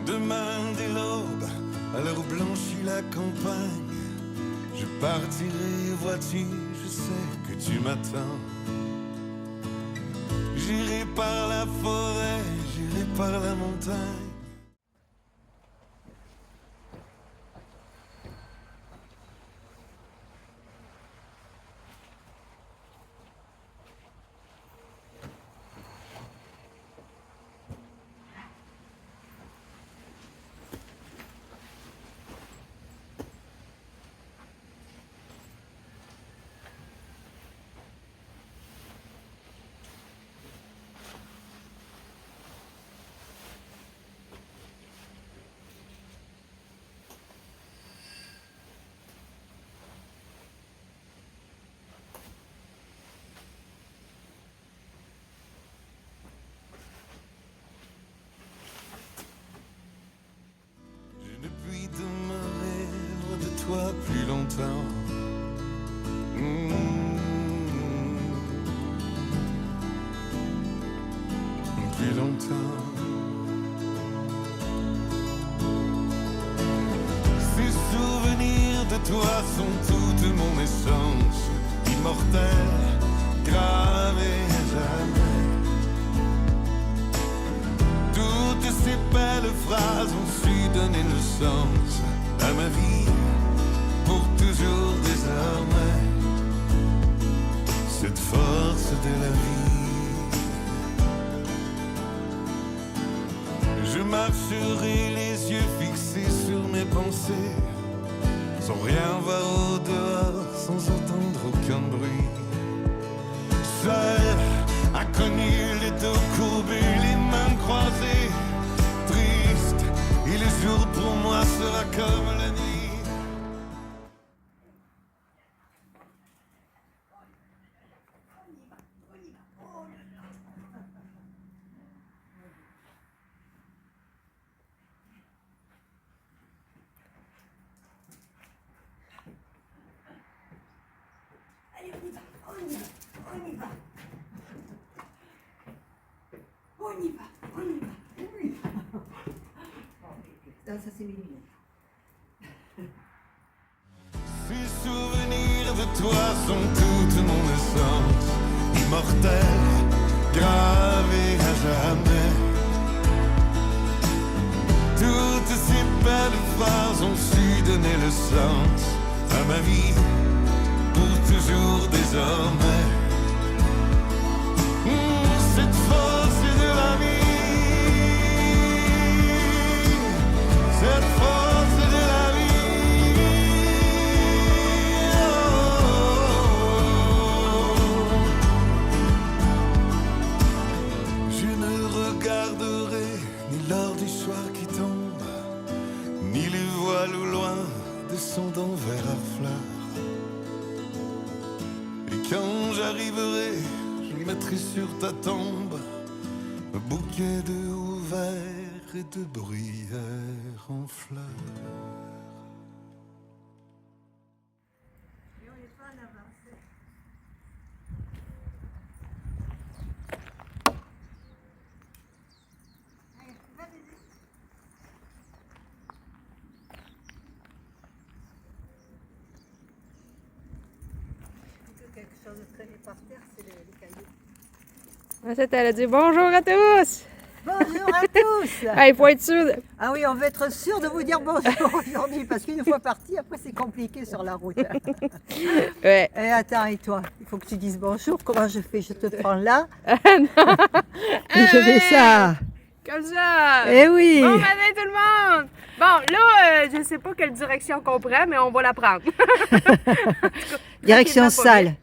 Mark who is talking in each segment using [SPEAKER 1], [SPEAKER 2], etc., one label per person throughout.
[SPEAKER 1] Demain dès l'aube, à l'heure où blanchit la campagne, je partirai, vois-tu, je sais que tu m'attends. J'irai par la forêt, j'irai par la montagne. Toi plus longtemps. Plus longtemps. Ces souvenirs de toi sont toute mon essence, immortelle, gravée à jamais. Toutes ces belles phrases ont su donner le sens à ma vie. Pour toujours désormais, cette force de la vie. Je marcherai les yeux fixés sur mes pensées, sans rien voir au dehors, sans entendre aucun bruit. Seul, inconnu, les dos courbés, les mains croisées, triste, et le jour pour moi sera comme la nuit.
[SPEAKER 2] Ça c'est mignon.
[SPEAKER 1] Ces souvenirs de toi sont toute mon essence, immortelle, gravée à jamais. Toutes ces belles phrases ont su donner le sens à ma vie, pour toujours désormais. Cette force de la vie, cette force de la vie. Je ne regarderai ni l'heure du soir qui tombe, ni les voiles au loin descendant vers la fleur. Et quand j'arriverai, je mettrai sur ta tombe un bouquet de houes verts et de bruyères en fleurs.
[SPEAKER 2] Quelque chose de traîné par terre, c'est les cailloux.
[SPEAKER 3] Elle a dit bonjour à tous!
[SPEAKER 2] Bonjour à tous.
[SPEAKER 3] Ah, il faut être sûr.
[SPEAKER 2] Ah oui, on veut être sûr de vous dire bonjour aujourd'hui, parce qu'une fois parti, après c'est compliqué sur la route.
[SPEAKER 3] Ouais.
[SPEAKER 2] Et attends, et toi, il faut que tu dises bonjour. Comment je fais? Je te prends là.
[SPEAKER 3] Non.
[SPEAKER 2] Et je fais ça.
[SPEAKER 3] Comme ça!
[SPEAKER 2] Eh oui!
[SPEAKER 3] Bon matin tout le monde! Bon, là, je sais pas quelle direction qu'on prend, mais on va la prendre.
[SPEAKER 2] Direction salle.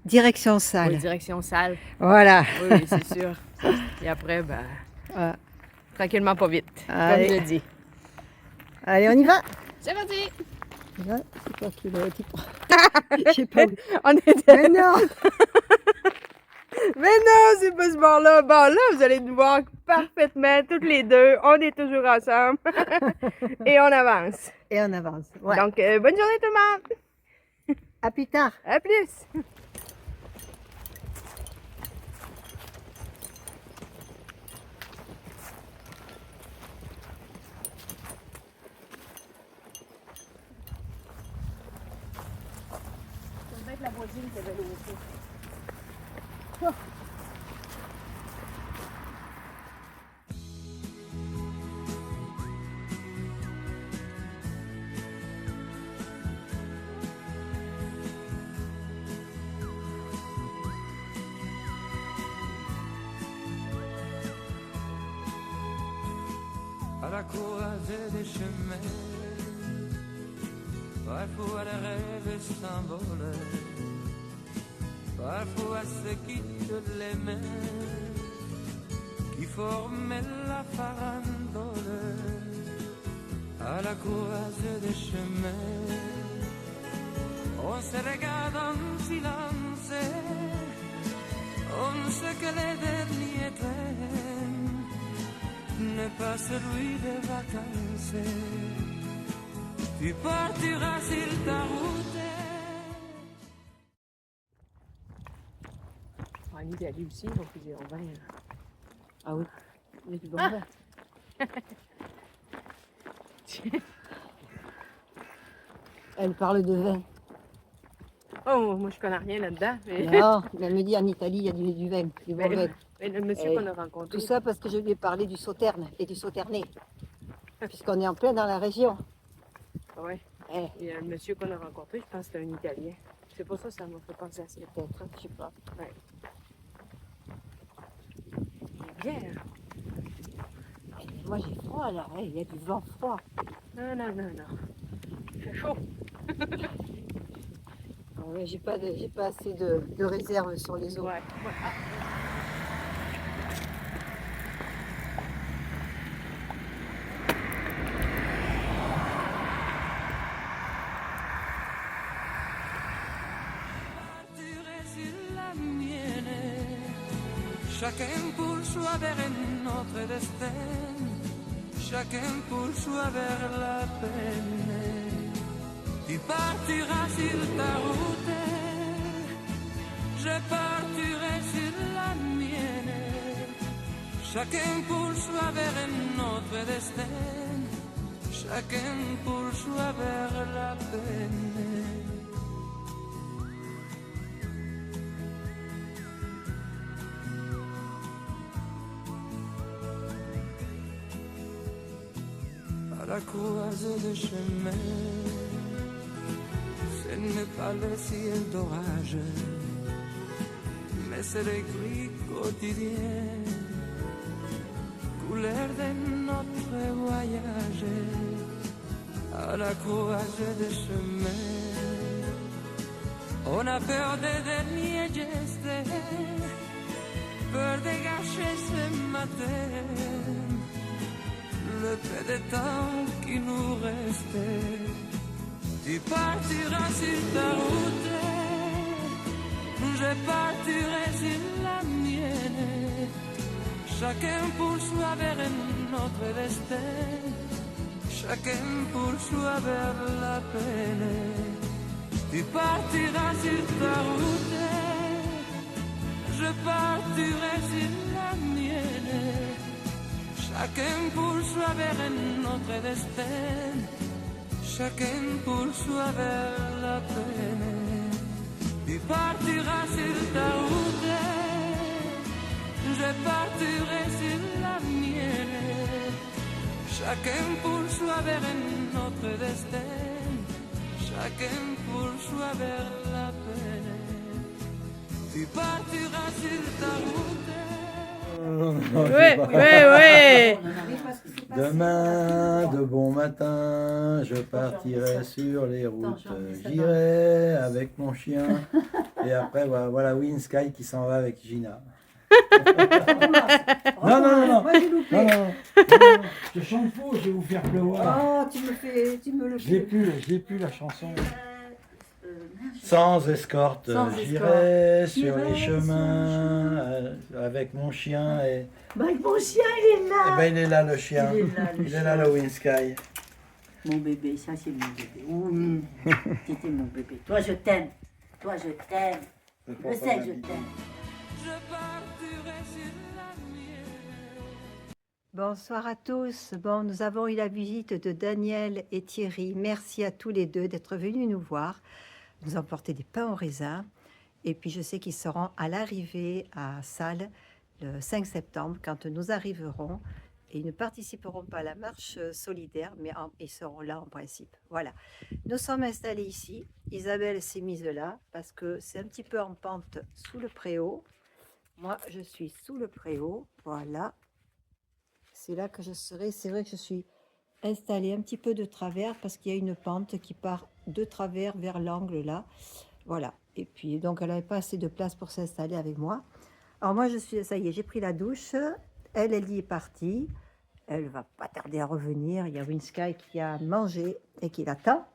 [SPEAKER 2] Direction salle.
[SPEAKER 3] Oui, direction salle.
[SPEAKER 2] Voilà.
[SPEAKER 3] Oui, oui, c'est sûr. Et après, ben, tranquillement, pas vite,
[SPEAKER 2] Allez.
[SPEAKER 3] comme je dis.
[SPEAKER 2] Allez, on y va.
[SPEAKER 3] C'est parti!
[SPEAKER 2] Là, c'est toi qui le prends. Je sais pas où.
[SPEAKER 3] On était...
[SPEAKER 2] Mais non!
[SPEAKER 3] Mais non, c'est pas ce bord-là. Bon, là, vous allez nous voir parfaitement, toutes les deux. On est toujours ensemble. Et on avance.
[SPEAKER 2] Et on avance. Ouais.
[SPEAKER 3] Donc, bonne journée tout le monde.
[SPEAKER 2] À plus tard.
[SPEAKER 3] À plus.
[SPEAKER 2] la voisine qui avait l'auto.
[SPEAKER 4] À la croisée des chemins, parfois les rêves s'envolent, parfois se quittent les mains qui forment la farandole. À la croisée des chemins, on se regarde en silence, on sait que les derniers trains n'est pas celui des vacances. Tu partiras sur ta route.
[SPEAKER 3] En Italie aussi, on fait du vin.
[SPEAKER 2] Ah oui, il y a du bon vin. Elle parle de vin.
[SPEAKER 3] Oh, moi je connais rien là-dedans. Mais,
[SPEAKER 2] Non, mais elle me dit en Italie, il y a du vin, du bon vin.
[SPEAKER 3] mais le monsieur
[SPEAKER 2] Et
[SPEAKER 3] qu'on a rencontré,
[SPEAKER 2] Tout ça parce que je lui ai parlé du Sauterne et du Sauternais. Puisqu'on est en plein dans la région.
[SPEAKER 3] ouais.
[SPEAKER 2] Eh,
[SPEAKER 3] Et le monsieur qu'on a rencontré, je pense que c'était un Italien. C'est pour ça que ça m'a fait penser à ça.
[SPEAKER 2] peut-être, je sais pas.
[SPEAKER 3] Bien.
[SPEAKER 2] Moi j'ai froid là, il y a du vent froid.
[SPEAKER 3] Non, non, non, non. Il fait chaud.
[SPEAKER 2] Ouais, j'ai pas assez de réserve sur les eaux.
[SPEAKER 3] Ouais.
[SPEAKER 4] Partirai sur la mienne, chacun pour soi vers un autre destin, chacun pour soi vers la peine. Tu partiras sur ta route, je partirai sur la mienne, chacun pour soi vers un autre destin, chacun pour soi vers la peine. À la croisée des chemins, ce n'est pas le ciel d'orage, mais c'est les gris quotidiens, couleur de notre voyage. À la croisée des chemins, on a peur des derniers gestes, peur de gâcher ce matin le peu de temps qui nous restait. Tu partiras sur ta route, je partirai sur la mienne, chacun pour soi vers un autre destin, chacun pour soi vers la peine. Tu partiras sur ta route, je partirai sur la mienne, chacun pour soi vers un autre destin, chacun pour soi vers la peine. Tu partiras sur ta route, je partirai sur la mienne, chacun pour soi vers un autre destin, chacun pour soi vers la peine. Tu partiras sur ta route.
[SPEAKER 3] Ouais.
[SPEAKER 5] Demain, de bon matin, je partirai sur les routes. J'irai avec mon chien. Et après, voilà Winsky qui s'en va avec Gina. Non.
[SPEAKER 2] Moi j'ai loupé.
[SPEAKER 5] Non. Je chante faux, je vais vous faire pleuvoir.
[SPEAKER 2] Oh, tu me le fais.
[SPEAKER 5] J'ai plus la chanson. Sans escorte,
[SPEAKER 2] Sans
[SPEAKER 5] j'irai sur
[SPEAKER 2] J'irai
[SPEAKER 5] les
[SPEAKER 2] sur
[SPEAKER 5] chemins avec mon chien. Et
[SPEAKER 2] Bah, mon chien il est là.
[SPEAKER 5] eh ben, il est là le chien.
[SPEAKER 2] Il est là, le
[SPEAKER 5] Il est là le Winsky.
[SPEAKER 2] Mon bébé, ça c'est mon bébé. Mmh. C'était mon bébé. Toi je t'aime. Toi je t'aime. Je sais que je t'aime.
[SPEAKER 4] Je partirai sur la mienne.
[SPEAKER 2] Bonsoir à tous. Bon, nous avons eu la visite de Daniel et Thierry. Merci à tous les deux d'être venus nous voir.
[SPEAKER 6] nous ont porté des pains au raisin. Et puis je sais qu'ils seront à l'arrivée à Salles le 5 septembre quand nous arriverons. Et ils ne participeront pas à la marche solidaire, mais ils seront là en principe. Voilà. Nous sommes installés ici. Isabelle s'est mise là parce que c'est un petit peu en pente sous le préau. Moi, je suis sous le préau. Voilà. C'est là que je serai. C'est vrai que je suis installée un petit peu de travers parce qu'il y a une pente qui part de travers vers l'angle là. Voilà. Et puis, donc, elle n'avait pas assez de place pour s'installer avec moi. Alors moi, ça y est, j'ai pris la douche. Elle y est partie. Elle va pas tarder à revenir. Il y a Winsky qui a mangé et qui l'attend.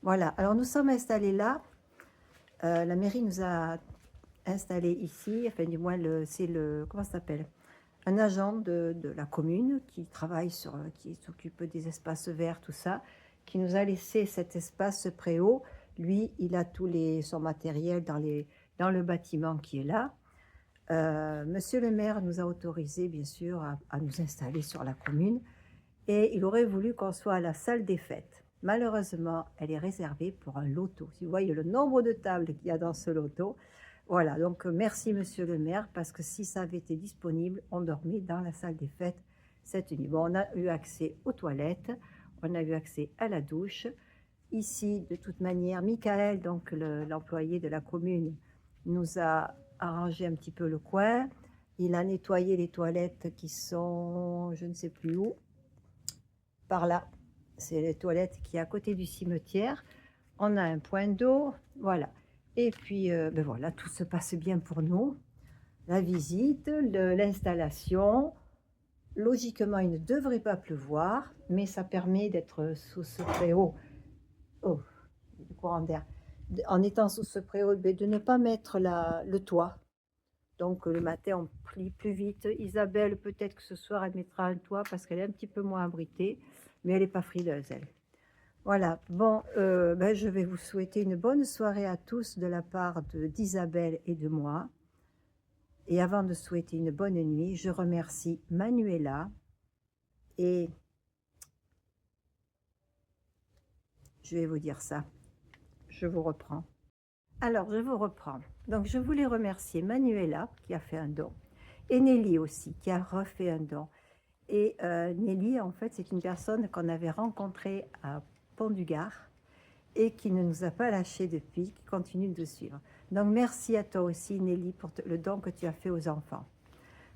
[SPEAKER 6] Voilà. Alors nous sommes installés là. La mairie nous a installés ici. Enfin, du moins, c'est le comment ça s'appelle? Un agent de la commune qui travaille qui s'occupe des espaces verts, tout ça, qui nous a laissé cet espace préau. Lui, il a son matériel dans le bâtiment qui est là. Monsieur le maire nous a autorisé, bien sûr, à nous installer sur la commune et il aurait voulu qu'on soit à la salle des fêtes. Malheureusement, elle est réservée pour un loto. Si vous voyez le nombre de tables qu'il y a dans ce loto, voilà. Donc, merci, monsieur le maire, parce que si ça avait été disponible, on dormait dans la salle des fêtes cette nuit. Bon, on a eu accès aux toilettes, on a eu accès à la douche. Ici, de toute manière, Michael, donc l'employé de la commune, nous a arrangé un petit peu le coin. Il a nettoyé les toilettes qui sont, je ne sais plus où, par là. C'est les toilettes qui est à côté du cimetière. On a un point d'eau, voilà. Et puis, ben voilà, tout se passe bien pour nous. La visite, l'installation. Logiquement, il ne devrait pas pleuvoir, mais ça permet d'être sous ce préau. Oh, le courant d'air. En étant sous ce préau, de ne pas mettre le toit. Donc le matin, on plie plus vite. Isabelle, peut-être que ce soir, elle mettra un toit parce qu'elle est un petit peu moins abritée, mais elle n'est pas frileuse, elle. Voilà, bon, je vais vous souhaiter une bonne soirée à tous de la part d'Isabelle et de moi. Et avant de souhaiter une bonne nuit, je remercie Manuela et je vais vous dire ça. Je vous reprends. Alors, je vous reprends. Donc, je voulais remercier Manuela qui a fait un don et Nelly aussi qui a refait un don. Et Nelly, en fait, c'est une personne qu'on avait rencontrée à Pont-du-Gard et qui ne nous a pas lâchés depuis, qui continue de suivre. Donc, merci à toi aussi, Nelly, pour le don que tu as fait aux enfants.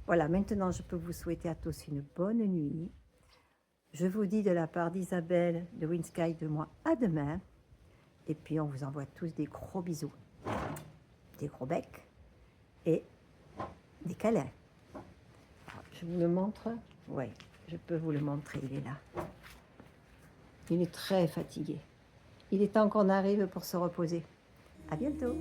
[SPEAKER 6] Voilà, maintenant, je peux vous souhaiter à tous une bonne nuit. Je vous dis de la part d'Isabelle, de Winsky, de moi, à demain. Et puis, on vous envoie tous des gros bisous, des gros becs et des câlins. Alors, je vous le montre. Oui, je peux vous le montrer, il est là. Il est très fatigué. Il est temps qu'on arrive pour se reposer. À bientôt.